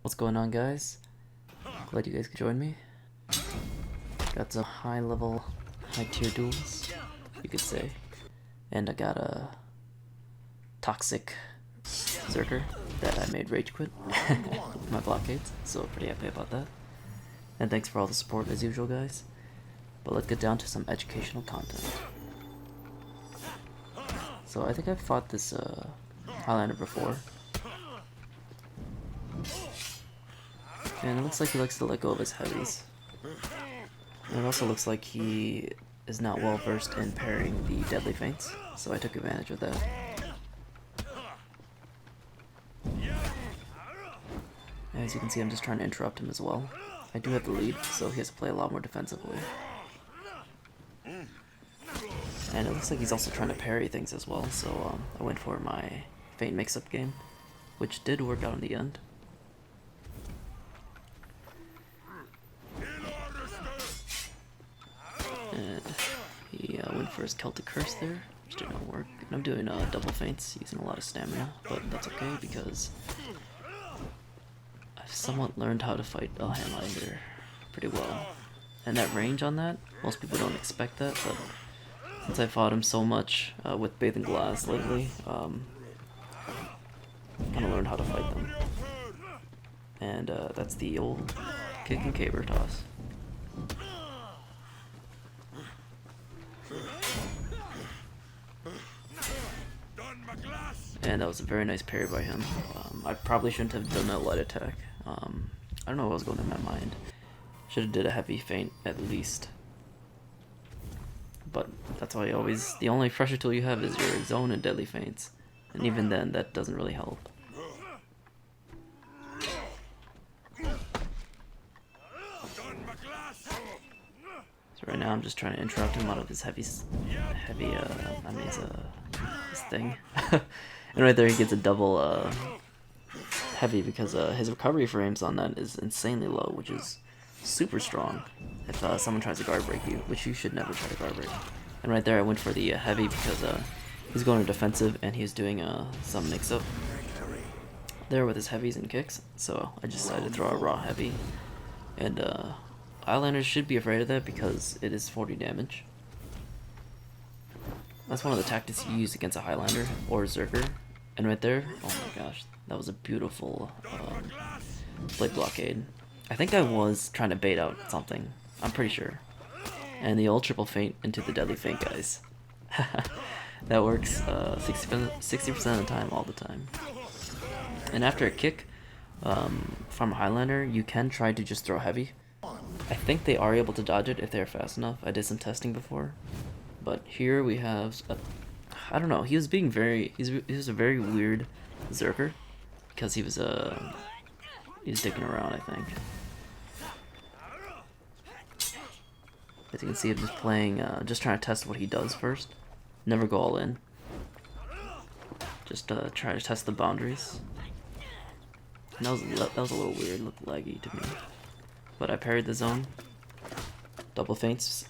What's going on, guys? Glad you guys could join me. Got some high level, high tier duels, you could say. And I got a toxic Zerker that I made rage quit my blockades, so pretty happy about that. And thanks for all the support as usual, guys. But let's get down to some educational content. So I think I've fought this Highlander before. And it looks like he likes to let go of his heavies. And it also looks like he is not well versed in parrying the deadly feints, so I took advantage of that. As you can see, I'm just trying to interrupt him as well. I do have the lead, so he has to play a lot more defensively. And it looks like he's also trying to parry things as well, so I went for my feint mix-up game, which did work out in the end. And he went for his Celtic Curse there, which did not work. And I'm doing double feints, using a lot of stamina, but that's okay because I've somewhat learned how to fight a Highlander pretty well. And that range on that, most people don't expect that, but since I fought him so much with Bathing Glass lately, kind of learned how to fight them. And that's the old kick and caber toss. And that was a very nice parry by him. I probably shouldn't have done that light attack. I don't know what was going in my mind. Should have did a heavy feint at least. But that's why the only pressure tool you have is your zone and deadly feints. And even then, that doesn't really help. So right now I'm just trying to interrupt him out of his his thing. And right there he gets a double heavy because his recovery frames on that is insanely low, which is super strong if someone tries to guard break you, which you should never try to guard break. And right there I went for the heavy because he's going to defensive and he's doing some mix-up there with his heavies and kicks, so I just decided to throw a raw heavy. And Highlanders should be afraid of that because it is 40 damage. That's one of the tactics you use against a Highlander or a Zerker. And right there, oh my gosh, that was a beautiful blade blockade. I think I was trying to bait out something, I'm pretty sure. And the old triple feint into the deadly feint, guys. That works 60% of the time, all the time. And after a kick from a Highlander, you can try to just throw heavy. I think they are able to dodge it if they're fast enough. I did some testing before. But here we have, I don't know, he was being he was a very weird Zerker. Because he was sticking around, I think. As you can see, I'm just playing, just trying to test what he does first. Never go all in. Just try to test the boundaries. And that was a little weird, looked laggy to me. But I parried the zone. Double feints.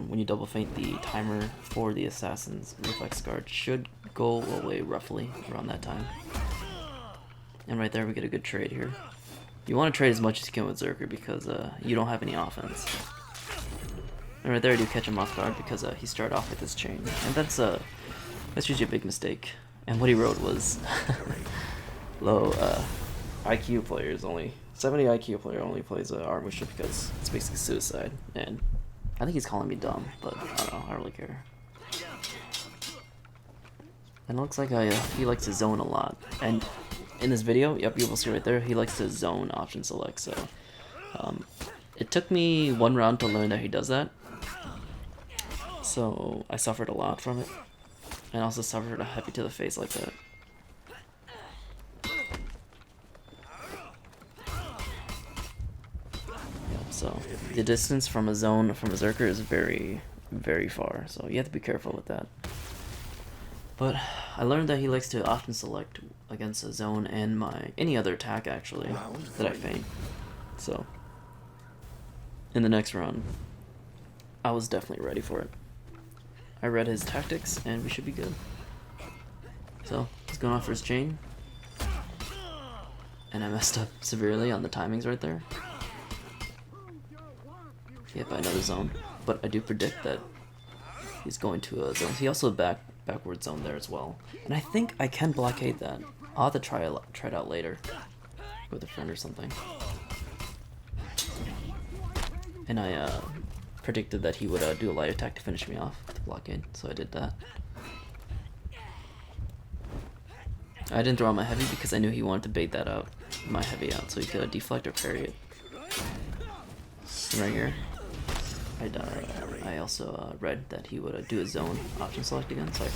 When you double feint, the timer for the assassin's reflex guard should go away roughly around that time. And right there we get a good trade here. You want to trade as much as you can with Zerker because you don't have any offense. And right there I do catch him off guard because he started off with his chain. And that's usually a big mistake. And what he wrote was low IQ players only. 70 IQ player only plays Aramusha because it's basically suicide. And I think he's calling me dumb, but I don't know, I don't really care. And it looks like he likes to zone a lot. And in this video, yep, you will see right there, he likes to zone option select. So it took me one round to learn that he does that. So I suffered a lot from it. And also suffered a heavy to the face like that. So the distance from a zone from a Zerker is very, very far, so you have to be careful with that. But I learned that he likes to often select against a zone and any other attack actually that I feint. So in the next round, I was definitely ready for it. I read his tactics and we should be good. So he's going off for his chain. and I messed up severely on the timings right there. Yep, I know the zone, but I do predict that he's going to a zone. He also backward zone there as well, and I think I can blockade that. I'll have to try it out later with a friend or something. And I predicted that he would do a light attack to finish me off with the blockade, so I did that. I didn't throw out my heavy because I knew he wanted to bait that out, my heavy out, so he could deflect or parry it. And right here, I also read that he would do a zone option select again, so I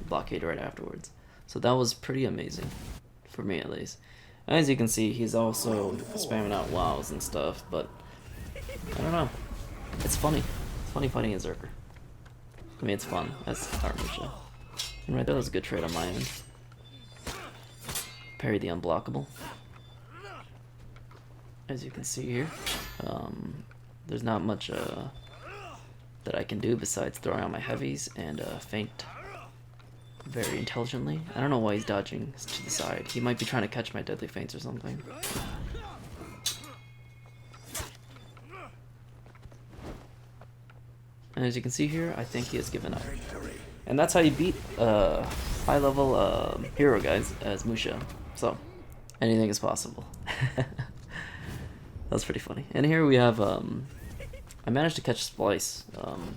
blockaded right afterwards. So that was pretty amazing, for me at least. As you can see, he's also spamming out wows and stuff, but I don't know. It's funny. It's funny fighting a Zerker. I mean, it's fun as Aramusha. And right there was a good trade on my end. Parry the unblockable. As you can see here, there's not much that I can do besides throwing out my heavies and feint very intelligently. I don't know why he's dodging to the side. He might be trying to catch my deadly feints or something. And as you can see here, I think he has given up. And that's how you beat high-level hero guys as Musha. So, anything is possible. That's pretty funny. And here we have, I managed to catch Splice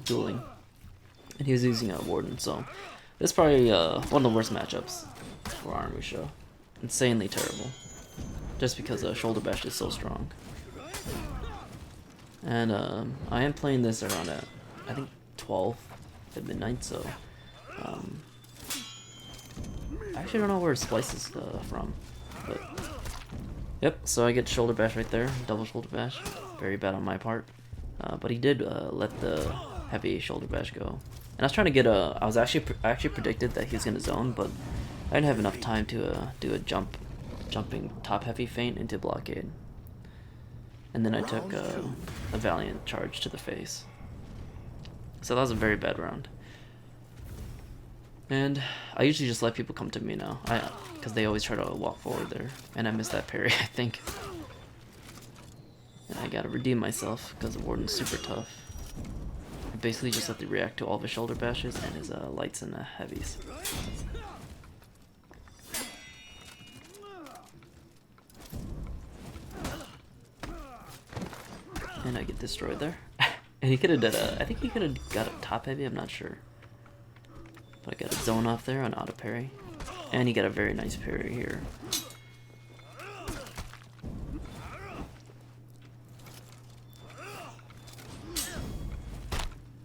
dueling. And he was using a Warden, so this is probably one of the worst matchups for Aramusha. Insanely terrible. Just because Shoulder Bash is so strong. And I am playing this around at, I think, 12 at midnight, so I actually don't know where Splice is from, but yep, so I get Shoulder Bash right there, double Shoulder Bash, very bad on my part, but he did let the heavy Shoulder Bash go, and I was trying to get I actually predicted that he was gonna zone, but I didn't have enough time to do a jumping top heavy feint into Blockade, and then I took a Valiant charge to the face, so that was a very bad round. And I usually just let people come to me now, because they always try to walk forward there, and I missed that parry, I think. And I gotta redeem myself, because the Warden's super tough. I basically just have to react to all of his Shoulder Bashes and his lights and heavies. And I get destroyed there. And he could have done I think he could have got a top heavy, I'm not sure. But I got a zone off there on auto parry. And he got a very nice parry here.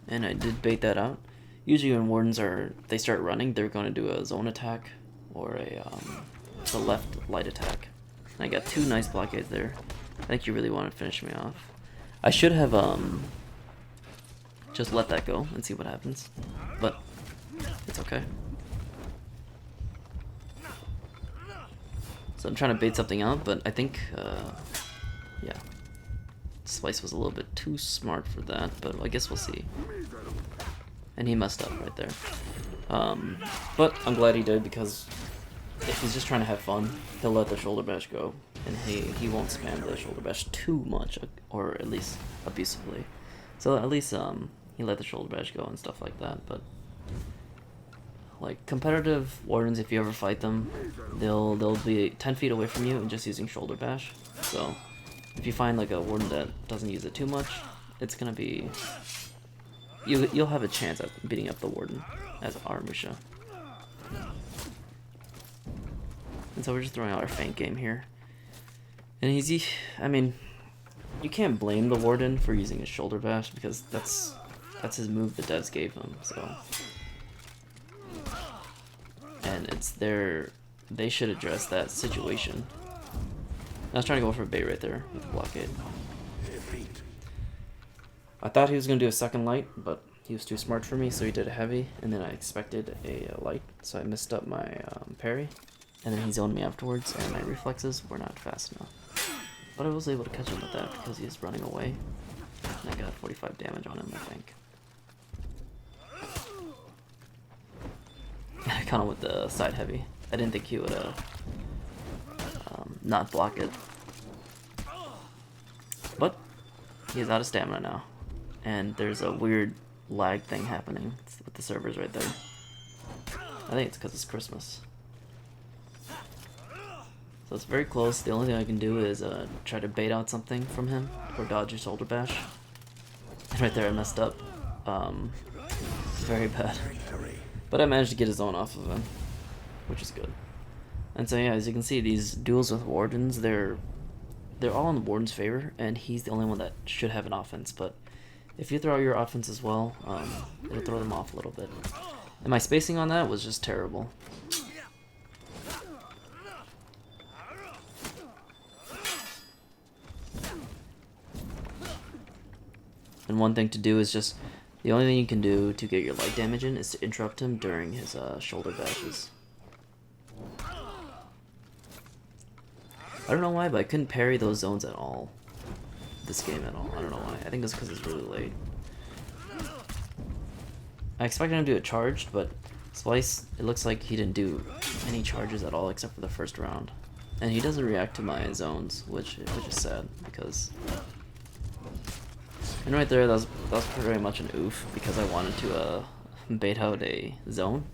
And I did bait that out. Usually when Wardens they start running, they're going to do a zone attack or a left light attack. And I got two nice blockades there. I think you really want to finish me off. I should have just let that go and see what happens. But it's okay. So I'm trying to bait something out, but I think, yeah. Splice was a little bit too smart for that, but I guess we'll see. And he messed up right there. But I'm glad he did, because if he's just trying to have fun, he'll let the Shoulder Bash go. And he won't spam the Shoulder Bash too much, or at least abusively. So at least he let the Shoulder Bash go and stuff like that, but like competitive Wardens, if you ever fight them, they'll be 10 feet away from you and just using Shoulder Bash. So if you find like a Warden that doesn't use it too much, it's gonna be you'll have a chance at beating up the Warden as Aramusha. And so we're just throwing out our feint game here. And I mean, you can't blame the Warden for using his Shoulder Bash, because that's his move the devs gave him, so. And it's they should address that situation. I was trying to go for a bait right there with the Blockade. I thought he was going to do a second light, but he was too smart for me, so he did a heavy, and then I expected a light, so I missed up my parry, and then he zoned me afterwards, and my reflexes were not fast enough. But I was able to catch him with that because he was running away, and I got 45 damage on him, I think. I caught him with the side heavy. I didn't think he would not block it. But he's out of stamina now. And there's a weird lag thing happening with the servers right there. I think it's because it's Christmas. So it's very close. The only thing I can do is try to bait out something from him or dodge a shoulder bash. And right there I messed up. Very bad. But I managed to get his own off of him, which is good. And so yeah, as you can see, these duels with wardens, they're all in the warden's favor, and he's the only one that should have an offense. But if you throw out your offense as well, it'll throw them off a little bit. And my spacing on that was just terrible. And one thing to do is just, the only thing you can do to get your light damage in is to interrupt him during his shoulder bashes. I don't know why, but I couldn't parry those zones at all. This game at all. I don't know why. I think it's because it's really late. I expected him to do it charged, but Splice, it looks like he didn't do any charges at all except for the first round. And he doesn't react to my zones, which is sad, because... And right there, that was pretty much an oof, because I wanted to bait out a zone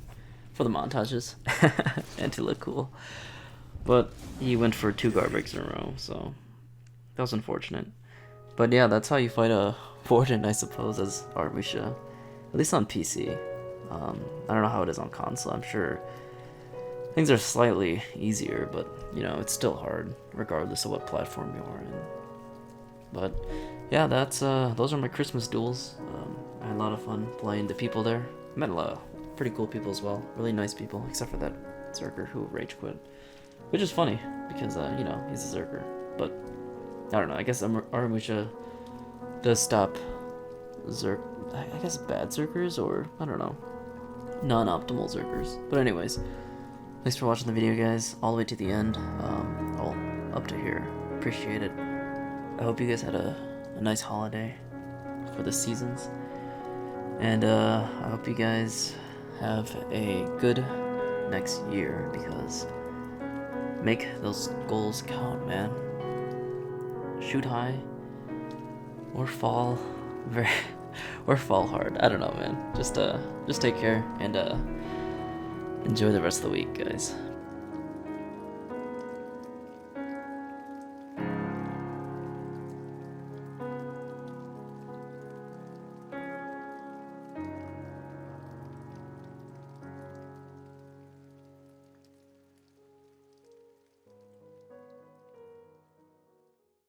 for the montages and to look cool. But he went for 2 guard breaks in a row, so that was unfortunate. But yeah, that's how you fight a warden, I suppose, as Aramusha. At least on PC. I don't know how it is on console. I'm sure things are slightly easier, but you know, it's still hard, regardless of what platform you are in. But yeah, that's those are my Christmas duels. I had a lot of fun playing the people there. I met a lot of pretty cool people as well. Really nice people, except for that Zerker who rage quit. Which is funny, because, you know, he's a Zerker. But, I don't know, I guess Aramusha does stop I guess bad Zerkers, or, I don't know, non-optimal Zerkers. But anyways, thanks for watching the video, guys, all the way to the end. Well, up to here. Appreciate it. I hope you guys had a nice holiday for the seasons. And, I hope you guys have a good next year, because... make those goals count, man. Shoot high, or fall or fall hard. I don't know, man. Just take care and enjoy the rest of the week, guys.